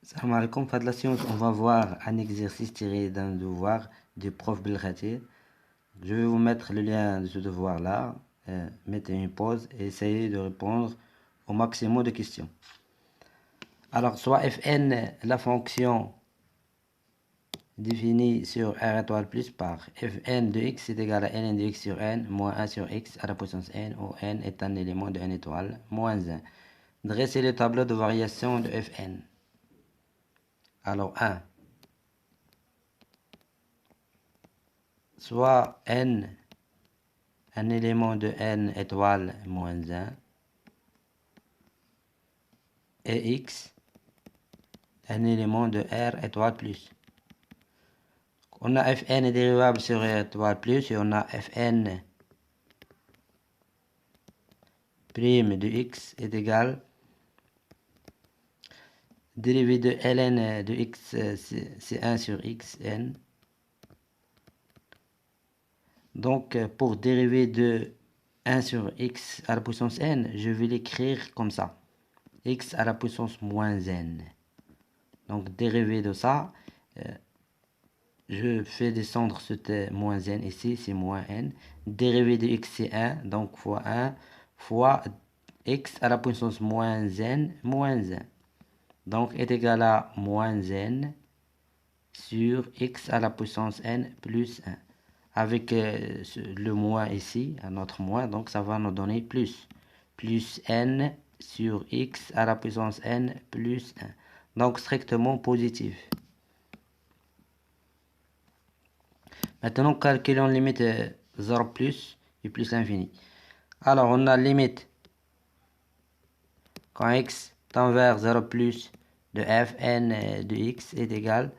Salam alaikum, de la science, on va voir un exercice tiré d'un devoir du prof Belkhati. Je vais vous mettre le lien de ce devoir là. Mettez une pause et essayez de répondre au maximum de questions. Alors, soit fn, la fonction définie sur r étoile plus par fn de x est égal à ln de x sur n moins 1 sur x à la puissance n, où n est un élément de n étoile, moins 1. Dressez le tableau de variation de fn. Alors, 1. Soit n, un élément de n étoile moins 1, et x, un élément de r étoile plus. On a fn est dérivable sur r étoile plus, et on a fn prime de x est égal dérivé de ln de x, c'est 1 sur x, n. Donc, pour dériver de 1 sur x à la puissance n, je vais l'écrire comme ça. X à la puissance moins n. Donc, dérivé de ça, je fais descendre ce moins n ici, c'est moins n. Dérivé de x, c'est 1, donc fois 1, fois x à la puissance moins n, moins 1. Donc, est égal à moins n sur x à la puissance n plus 1. Avec le moins ici, un autre moins, donc ça va nous donner plus. Plus n sur x à la puissance n plus 1. Donc, strictement positif. Maintenant, calculons limite 0 plus et plus l'infini. Alors, on a limite quand x tend vers 0 plus de fn de x est égal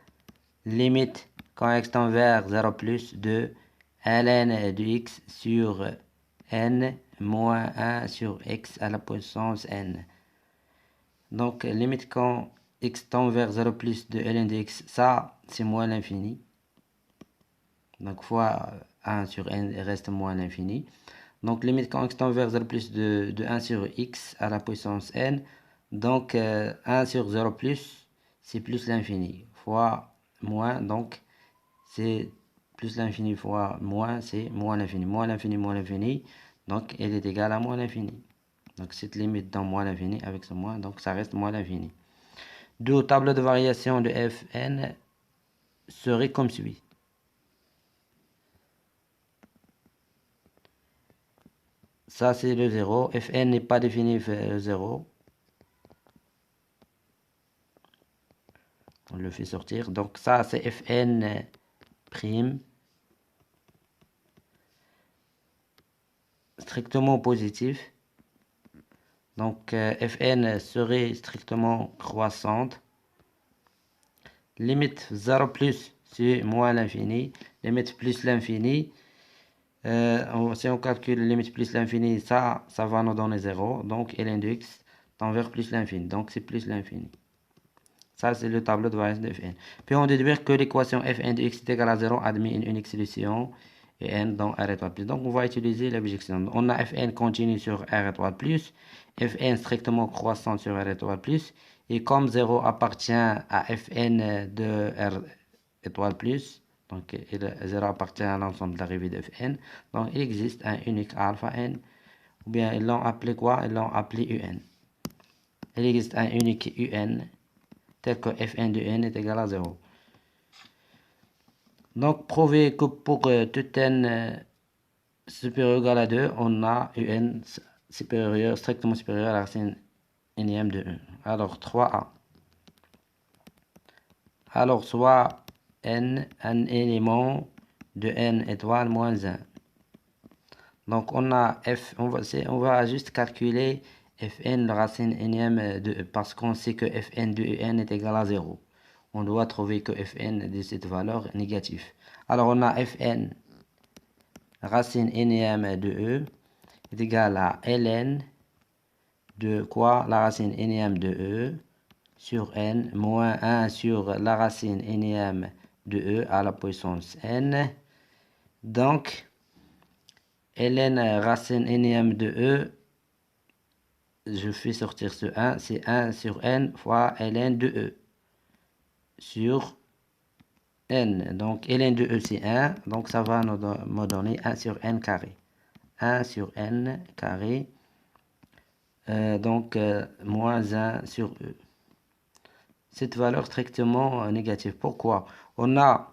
limite quand x tend vers 0 plus de ln de x sur n moins 1 sur x à la puissance n. Donc, limite quand x tend vers 0 plus de ln de x, ça, c'est moins l'infini. Donc, fois 1 sur n reste moins l'infini. Donc, limite quand x tend vers 0 plus de 1 sur x à la puissance n. Donc, 1 sur 0 plus, c'est plus l'infini. Fois moins, donc, c'est plus l'infini fois moins, c'est moins l'infini. Moins l'infini, moins l'infini. Donc, elle est égale à moins l'infini. Donc, cette limite dans moins l'infini avec ce moins, donc ça reste moins l'infini. D'où tableau de variation de fn serait comme suit. Ça, c'est le 0. Fn n'est pas défini 0. On le fait sortir. Donc, ça, c'est Fn prime. Strictement positif. Donc, Fn serait strictement croissante. Limite 0 plus, c'est moins l'infini. Limite plus l'infini. Si on calcule limite plus l'infini, ça va nous donner 0. Donc, ln de x tend vers plus l'infini. Donc, c'est plus l'infini. Ça, c'est le tableau de variation de Fn. Puis, on déduit que l'équation Fn de x est égale à 0 admet une unique solution et n dans R étoile plus. Donc, on va utiliser l'objection. On a Fn continu sur R étoile plus, Fn strictement croissant sur R étoile plus, et comme 0 appartient à Fn de R étoile plus, donc 0 appartient à l'ensemble d'arrivée de Fn, donc il existe un unique alpha n, ou bien ils l'ont appelé quoi? Ils l'ont appelé Un. Il existe un unique Un, tel que Fn de n est égal à 0. Donc, prouver que pour tout n supérieur ou égal à 2, on a Un supérieur, strictement supérieur à la racine énième de 1. Alors, 3a. Alors, soit n, un élément de n étoile moins 1. Donc, on a f, on va juste calculer fn, la racine énième de e, parce qu'on sait que fn de n est égal à 0. On doit trouver que fn de cette valeur négative. Alors, on a fn, racine énième de e, est égal à ln de quoi? La racine énième de e sur n moins 1 sur la racine énième de e à la puissance n. Donc, ln racine énième de e, je fais sortir ce 1, c'est 1 sur n fois ln de e. sur n. Donc, ln de e, c'est 1. Donc, ça va me donner 1 sur n carré. 1 sur n carré. Donc, moins 1 sur e. Cette valeur strictement négative. Pourquoi? On a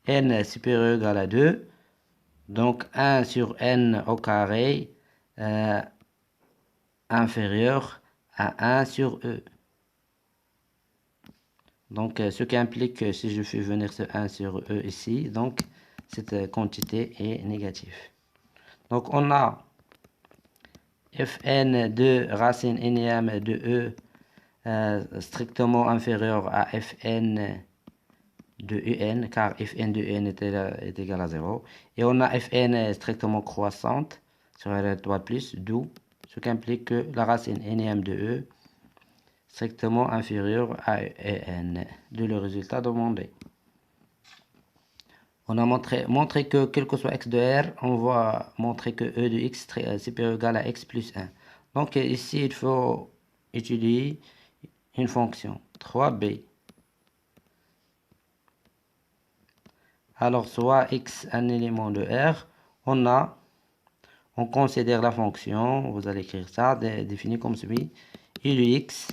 n supérieur ou égal à 2. Donc, 1 sur n au carré inférieur à 1 sur e. Donc, ce qui implique que si je fais venir ce 1 sur e ici, donc cette quantité est négative. Donc, on a fn de racine énième de e strictement inférieur à fn de un, car fn de un est égal à 0. Et on a fn strictement croissante sur r étoile plus, d'où ce qui implique que la racine énième de e strictement inférieur à n, de le résultat demandé. On a montré que quel que soit x de r, on va montrer que e de x est supérieur ou égal à x plus 1. Donc ici, il faut étudier une fonction 3b. Alors, soit x un élément de r, on considère la fonction, vous allez écrire ça, définie comme suit, i de x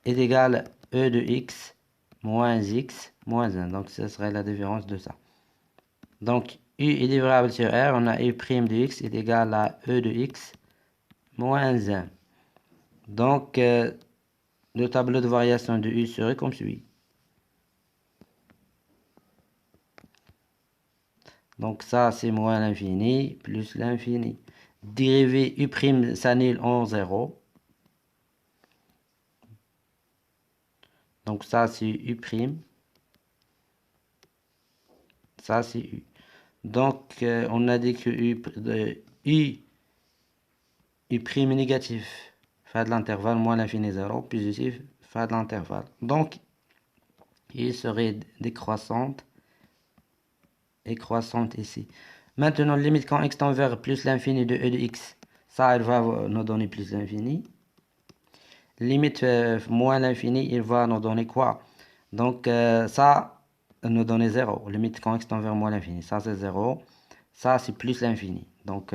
est égal à e de x moins x moins 1. Donc, ce serait la différence de ça. Donc, u est divisible sur r, on a u' de x est égal à e de x moins 1. Donc, le tableau de variation de u serait comme suit. Donc, ça, c'est moins l'infini plus l'infini. Dérivé u' s'annule en 0. Donc, ça, c'est u'. Ça, c'est u. Donc, on a dit que u est négatif, fait de l'intervalle moins l'infini 0, positif, fait de l'intervalle. Donc, il serait décroissante et croissante ici. Maintenant, limite quand x tend vers plus l'infini de e de x, ça, il va nous donner plus l'infini. Limite moins l'infini, il va nous donner quoi? Donc, ça nous donne 0. Limite quand x tend vers moins l'infini, ça c'est 0. Ça, c'est plus l'infini. Donc,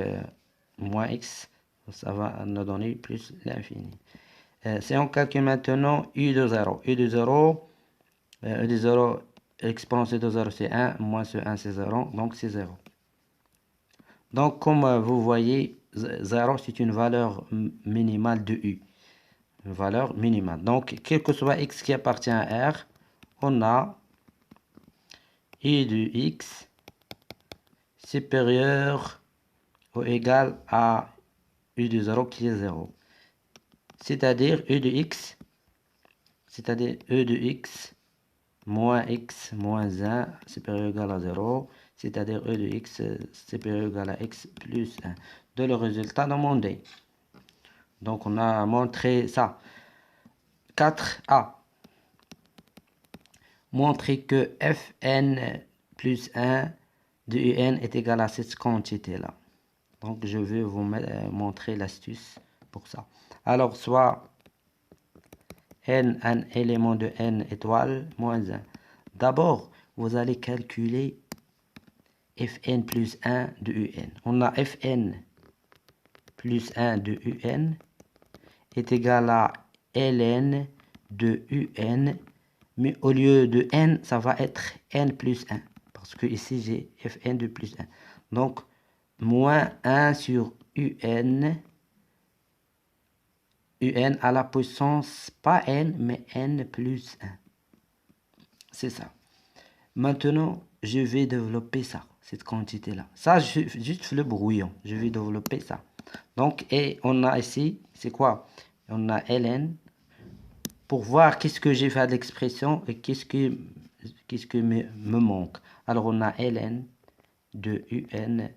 moins x, ça va nous donner plus l'infini. Si on calcule maintenant u de 0. U de 0, exponentielle de 0, c'est 1. Moins ce 1, c'est 0. Donc, c'est 0. Donc, comme vous voyez, 0, c'est une valeur minimale de u. Une valeur minimale. Donc, quel que soit x qui appartient à R, on a i de x supérieur ou égal à u de 0 qui est 0. C'est-à-dire e de x, c'est-à-dire e de x moins x moins 1 supérieur ou égal à 0, c'est-à-dire e de x supérieur ou égal à x plus 1, de le résultat demandé. Donc, on a montré ça. 4a. Montrer que fn plus 1 de un est égal à cette quantité-là. Donc, je vais vous montrer l'astuce pour ça. Alors, soit n, un élément de n étoile, moins 1. D'abord, vous allez calculer fn plus 1 de un. On a fn plus 1 de un est égal à ln de un, mais au lieu de n, ça va être n plus 1. Parce que ici, j'ai fn de plus 1. Donc, moins 1 sur un à la puissance, pas n, mais n plus 1. C'est ça. Maintenant, je vais développer ça, cette quantité-là. Ça, juste le brouillon. Je vais développer ça. Donc, et on a ici, c'est quoi? On a ln. Pour voir qu'est-ce que j'ai fait de l'expression et qu'est-ce que me manque. Alors, on a ln de un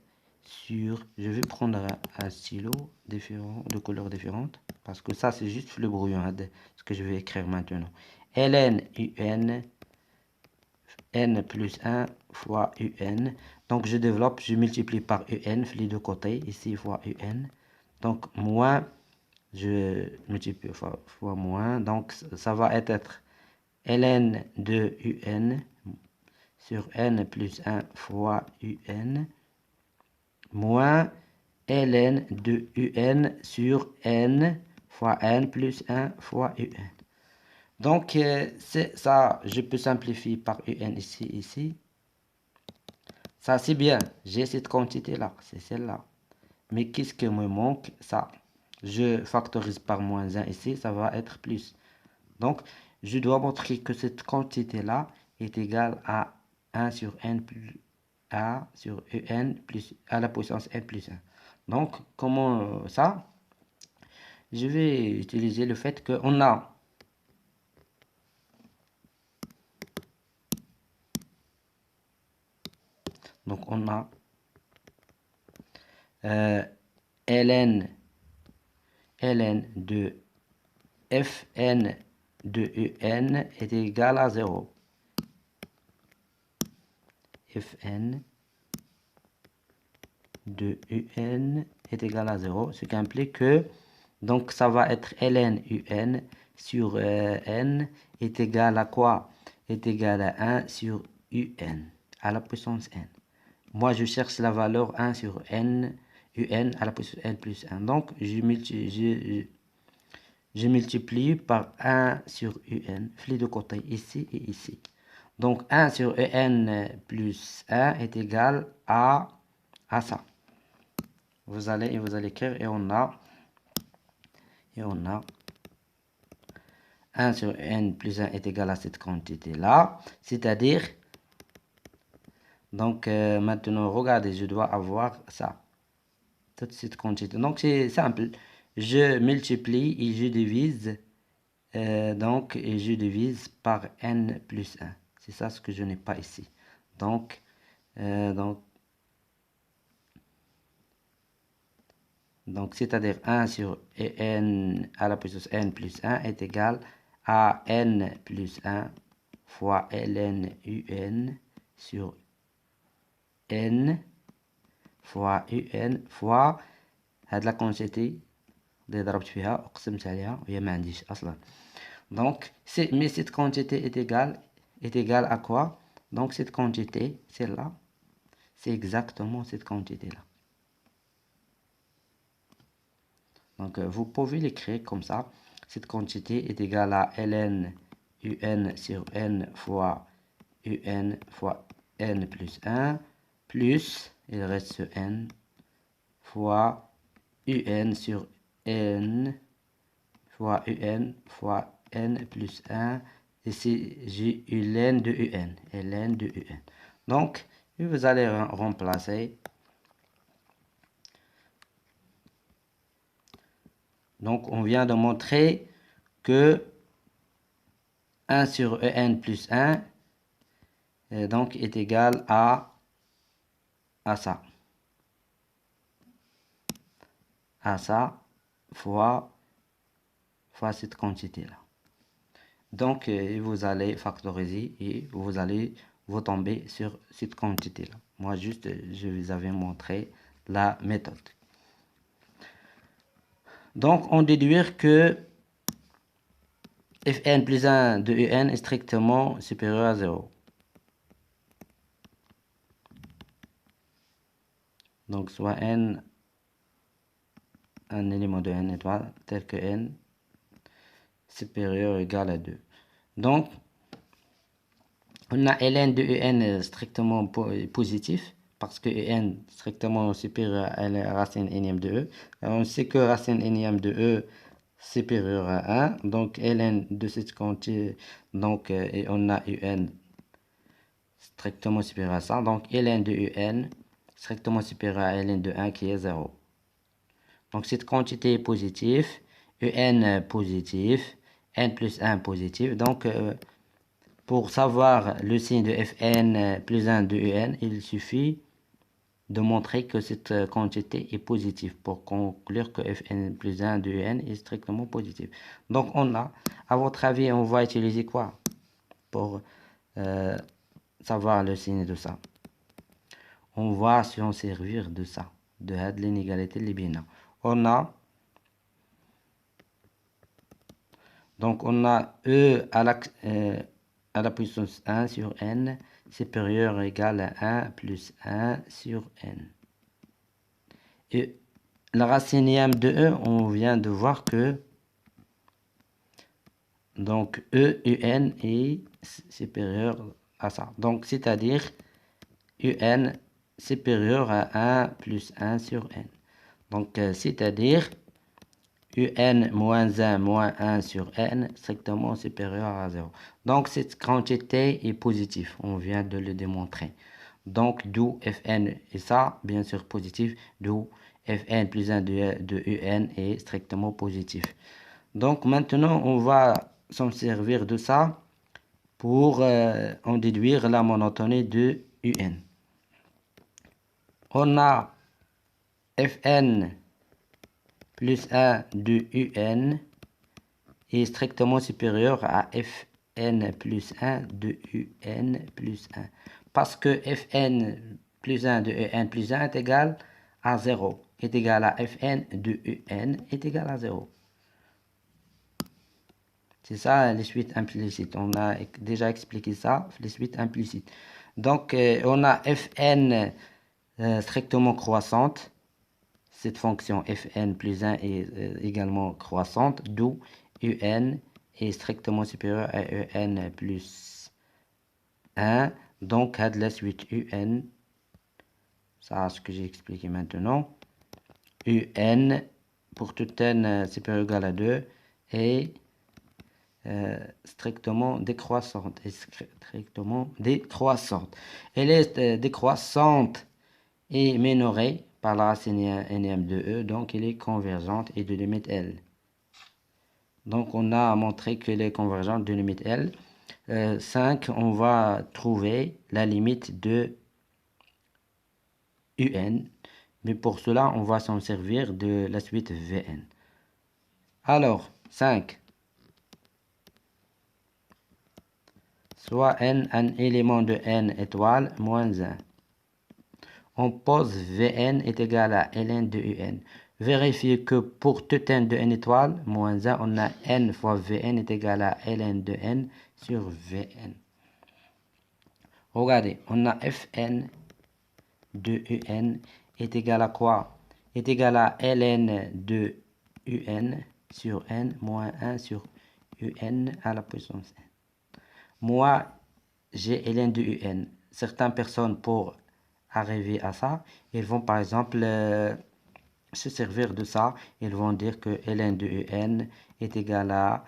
sur... Je vais prendre un stylo différent, de couleur différente. Parce que ça, c'est juste le brouillon, hein, de ce que je vais écrire maintenant. ln un, n plus 1 fois un. Donc, je développe, je multiplie par un, les deux côtés, ici fois un. Donc, moins je multiplie fois moins, donc ça va être ln de un sur n plus 1 fois un moins ln de un sur n fois n plus 1 fois un. Donc, c'est ça, je peux simplifier par un ici. Ça, c'est bien, j'ai cette quantité-là, c'est celle-là. Mais qu'est-ce qui me manque? Ça. Je factorise par moins 1 ici, ça va être plus. Donc, je dois montrer que cette quantité-là est égale à 1 sur n plus a sur un plus à la puissance n plus 1. Donc, comment ça? Je vais utiliser le fait qu'on a ln de fn de un est égal à 0. Fn de un est égal à 0, ce qui implique que donc ça va être ln un sur n est égal à quoi? Est égal à 1 sur un à la puissance n. Moi, je cherche la valeur 1 sur n, un à la puissance n plus 1. Donc, je multiplie par 1 sur un, les deux côtés, ici et ici. Donc, 1 sur un plus 1 est égal à ça. Vous allez écrire et on a 1 sur n plus 1 est égal à cette quantité-là. C'est-à-dire, donc maintenant, regardez, je dois avoir ça. Toute cette quantité. Donc, c'est simple. Je multiplie et je divise. Et je divise par n plus 1. C'est ça ce que je n'ai pas ici. Donc c'est-à-dire 1 sur n à la puissance n plus 1 est égal à n plus 1 fois ln un sur n fois un fois هاد la quantité اللي ضربت فيها وقسمت عليها وهي ما عنديش اصلا. Donc mais cette quantité est égale à quoi? Donc cette quantité, celle-là, c'est exactement cette quantité-là. Donc vous pouvez l'écrire comme ça. Cette quantité est égale à ln un sur n fois un fois n plus 1 plus, il reste ce n, fois un sur n fois un fois n plus 1. Ici, j'ai ln de un. Ln de un. Donc, vous allez remplacer. Donc, on vient de montrer que 1 sur en plus 1 donc est égal à ça. À ça fois cette quantité-là. Donc, vous allez factoriser et vous tomber sur cette quantité-là. Moi, juste, je vous avais montré la méthode. Donc, on déduit que Fn plus 1 de Un est strictement supérieur à 0. Donc, soit N un élément de N étoile tel que N supérieur ou égal à 2. Donc, on a ln de En strictement positif parce que En strictement supérieur à la racine énième de E. On sait que racine énième de E supérieur à 1. Donc, ln de cette quantité, donc, et on a Un strictement supérieur à ça. Donc, ln de Un strictement supérieur à ln de 1 qui est 0. Donc, cette quantité est positive, Un positif, N plus 1 positif. Donc, pour savoir le signe de Fn plus 1 de Un, il suffit de montrer que cette quantité est positive pour conclure que Fn plus 1 de Un est strictement positif. Donc, on a, à votre avis, on va utiliser quoi pour savoir le signe de ça? On va s'en servir de ça, de l'inégalité libéna. On a Donc, on a E à la puissance 1 sur n supérieur ou égal à 1 plus 1 sur n. Et la racine de E, on vient de voir que donc E un est supérieur à ça. Donc, c'est-à-dire un supérieur à 1 plus 1 sur n. Donc, c'est-à-dire un moins 1 moins 1 sur n strictement supérieur à 0. Donc, cette quantité est positive. On vient de le démontrer. Donc, d'où Fn est ça, bien sûr positif. D'où Fn plus 1 de Un est strictement positif. Donc, maintenant, on va s'en servir de ça pour en déduire la monotonie de Un. On a Fn plus 1 de Un est strictement supérieur à Fn plus 1 de Un plus 1. Parce que Fn plus 1 de Un plus 1 est égal à 0. Est égal à Fn de Un est égal à 0. C'est ça les suites implicites. On a déjà expliqué ça, les suites implicites. Donc, on a Fn strictement croissante. Cette fonction Fn plus 1 est également croissante, d'où Un est strictement supérieur à Un plus 1. Donc, à de la suite Un, ça ce que j'ai expliqué maintenant, Un pour tout n supérieur ou égal à 2 est strictement décroissante. Elle est décroissante et minorée par la racine nm de E, donc elle est convergente et de limite L. Donc on a montré qu'elle est convergente de limite L. 5, on va trouver la limite de UN, mais pour cela on va s'en servir de la suite Vn. Alors, 5. Soit n un élément de n étoile moins 1. On pose Vn est égal à ln de Un. Vérifiez que pour tout n de n étoile, moins 1, on a n fois Vn est égal à ln de n sur Vn. Regardez, on a Fn de Un est égal à quoi? Est égal à ln de Un sur n moins 1 sur Un à la puissance n. Moi, j'ai ln de Un. Certaines personnes, pour arriver à ça, ils vont par exemple se servir de ça. Ils vont dire que ln de Un est égal à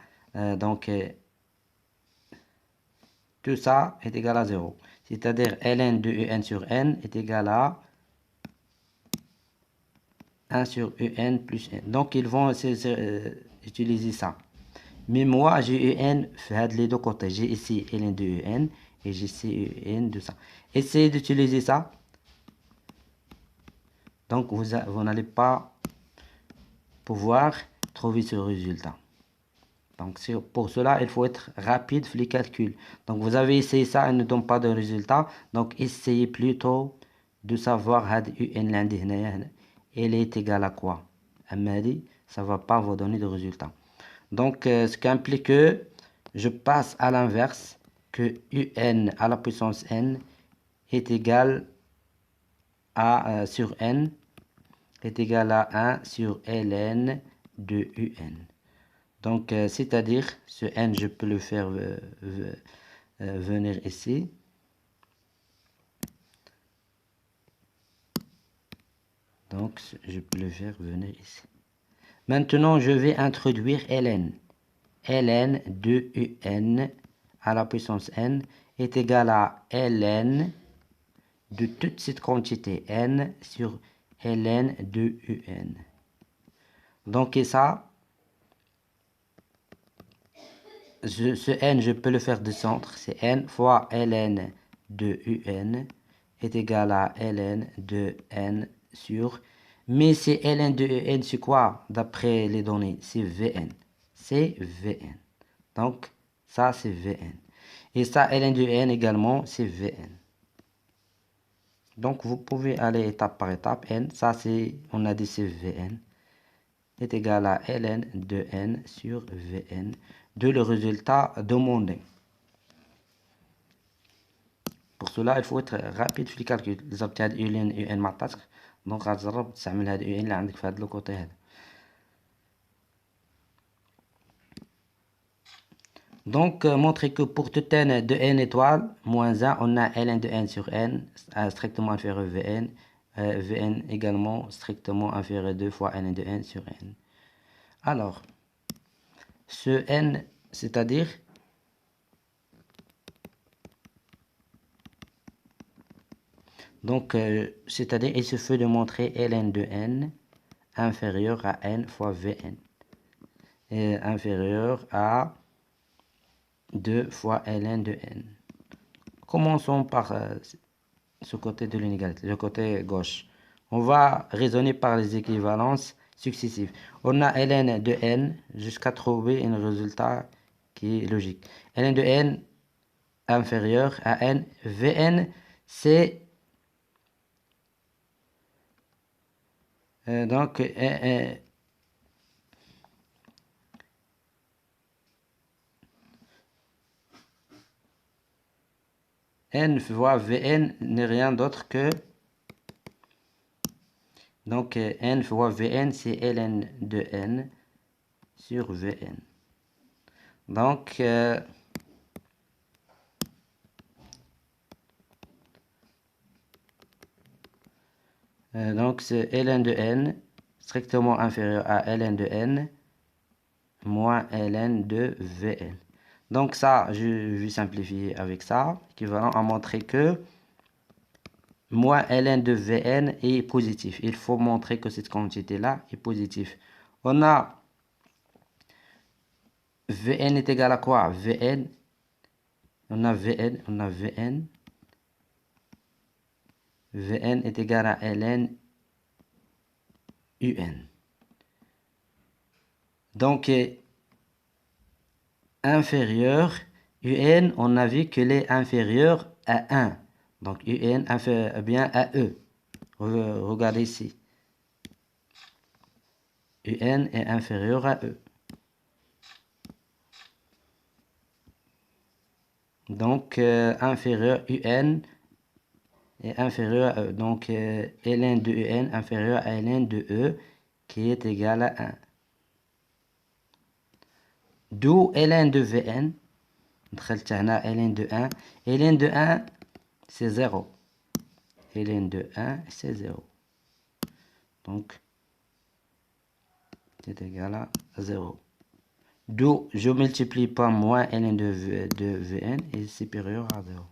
tout ça est égal à 0. C'est-à-dire ln de Un sur n est égal à 1 sur Un plus n. Donc ils vont utiliser ça. Mais moi, j'ai Un fait les deux côtés. J'ai ici ln de Un et j'ai ici Un de ça. Essayez d'utiliser ça. Donc, vous n'allez pas pouvoir trouver ce résultat. Donc, pour cela, il faut être rapide sur les calculs. Donc, vous avez essayé ça et ne donne pas de résultat. Donc, essayez plutôt de savoir elle est égale à quoi. Ça ne va pas vous donner de résultat. Donc, ce qui implique que je passe à l'inverse, que Un à la puissance n est égal à sur n est égal à 1 sur ln de Un. Donc, c'est-à-dire, ce n, je peux le faire venir ici. Donc, je peux le faire venir ici. Maintenant, je vais introduire ln. Ln de Un à la puissance n est égal à ln de toute cette quantité n sur ln de Un. Donc, et ça, ce n, je peux le faire descendre. C'est n fois ln de Un est égal à ln de n sur... Mais c'est ln de Un, c'est quoi d'après les données? C'est Vn. C'est Vn. Donc, ça, c'est Vn. Et ça, ln de n également, c'est Vn. Donc, vous pouvez aller étape par étape. N, ça, c'est, on a dit c'est Vn. est égal à ln de n sur Vn de le résultat demandé. Pour cela, il faut être rapide في الكالكول. إذا جبت هاد un un مع التاسك دونك غتجرب تستعمل هاد un اللي عندك في هاد لو كوتي هذا. Donc, montrer que pour toute n de n étoile, moins 1, on a ln de n sur n, strictement inférieur à Vn. Vn également strictement inférieur à 2 fois ln de n sur n. Alors, ce n, c'est-à-dire donc, c'est-à-dire il suffit de montrer ln de n inférieur à n fois Vn. Et inférieur à 2 fois ln de n. Commençons par ce côté de l'inégalité, le côté gauche. On va raisonner par les équivalences successives. On a ln de n jusqu'à trouver un résultat qui est logique. Ln de n inférieur à n. Vn, c'est donc n fois Vn n'est rien d'autre que donc n fois Vn, c'est ln de n sur Vn. Donc donc c'est ln de n strictement inférieur à ln de n moins ln de Vn. Donc ça, je vais simplifier avec ça, équivalent à montrer que moins ln de Vn est positif. Il faut montrer que cette quantité-là est positive. On a Vn est égal à quoi? Vn, on a Vn. Vn est égal à ln un. Donc, inférieur, un, on a vu qu'il est inférieur à 1. Donc, un inférieur bien à e. Regardez ici. Un est inférieur à e. Donc, inférieur un est inférieur à e. Donc, ln de un inférieur à ln de e qui est égal à 1. D'où ln de Vn. دخلت هنا ln de 1. ln de 1, c'est 0. ln de 1, c'est 0. Donc, c'est égal à 0. D'où je multiplie par moins ln de Vn est supérieur à 0.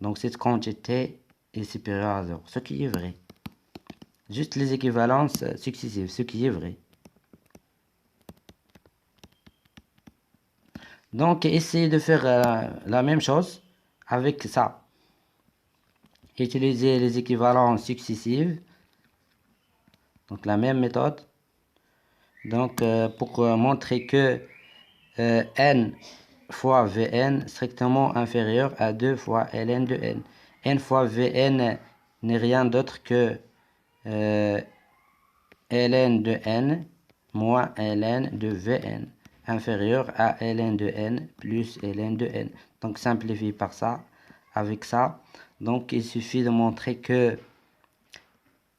Donc, cette quantité est supérieure à 0. Ce qui est vrai. Juste les équivalences successives, ce qui est vrai. Donc, essayez de faire la même chose avec ça. Utiliser les équivalences successives. Donc, la même méthode. Donc, pour montrer que n fois Vn strictement inférieur à 2 fois ln de n. N fois Vn n'est rien d'autre que ln de n moins ln de Vn inférieur à ln de n plus ln de n. Donc, simplifie par ça, avec ça. Donc, il suffit de montrer que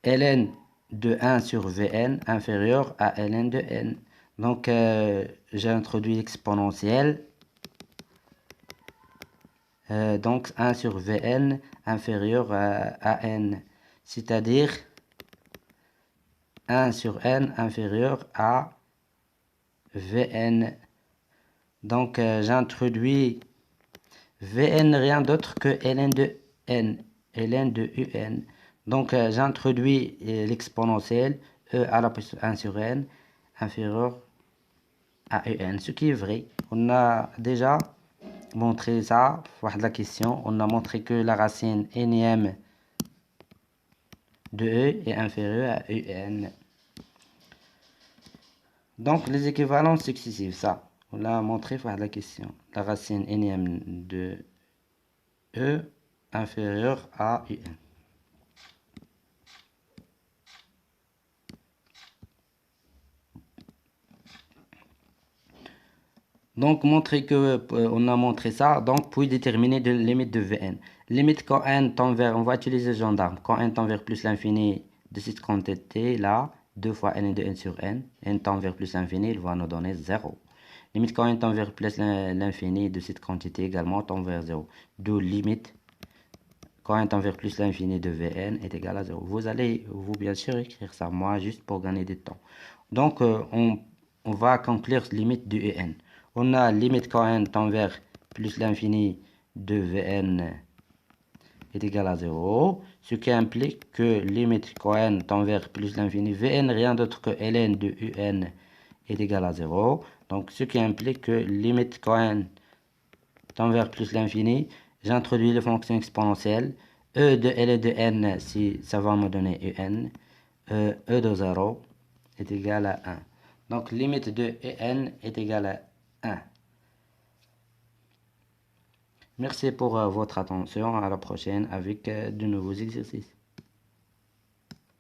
ln de 1 sur Vn inférieur à ln de n. Donc, j'ai introduit l'exponentielle. Donc, 1 sur Vn inférieur à n. C'est-à-dire 1 sur n inférieur à Vn. Donc, j'introduis Vn rien d'autre que ln de n, ln de un. Donc, j'introduis l'exponentielle e à la puissance 1 sur n inférieur à un, ce qui est vrai. On a déjà montré ça, la question. On a montré que la racine énième de e est inférieure à un. Donc, les équivalences successives, ça, on l'a montré par la question. La racine énième de e inférieure à un. Donc, montrer que on a montré ça. Donc, puis déterminer de limite de Vn. Limite quand n tend vers, on va utiliser gendarme. Quand n tend vers plus l'infini de cette quantité là, 2 fois n de n sur n tend vers plus l'infini, il va nous donner 0. Limite quand n tend vers plus l'infini de cette quantité également tend vers 0. D'où limite quand n tend vers plus l'infini de Vn est égal à 0. Vous allez, vous bien sûr, écrire ça, moi, juste pour gagner du temps. Donc, on va accomplir limite de En. On a limite quand n tend vers plus l'infini de Vn est égal à 0, ce qui implique que limite quand n tend vers plus l'infini, Vn rien d'autre que ln de Un est égal à 0. Donc, ce qui implique que limite quand n tend vers plus l'infini, j'introduis les fonctions exponentielles. E de L et de N, si ça va me donner Un. E de 0 est égal à 1. Donc, limite de En est égal à 1. Merci pour votre attention. À la prochaine avec de nouveaux exercices.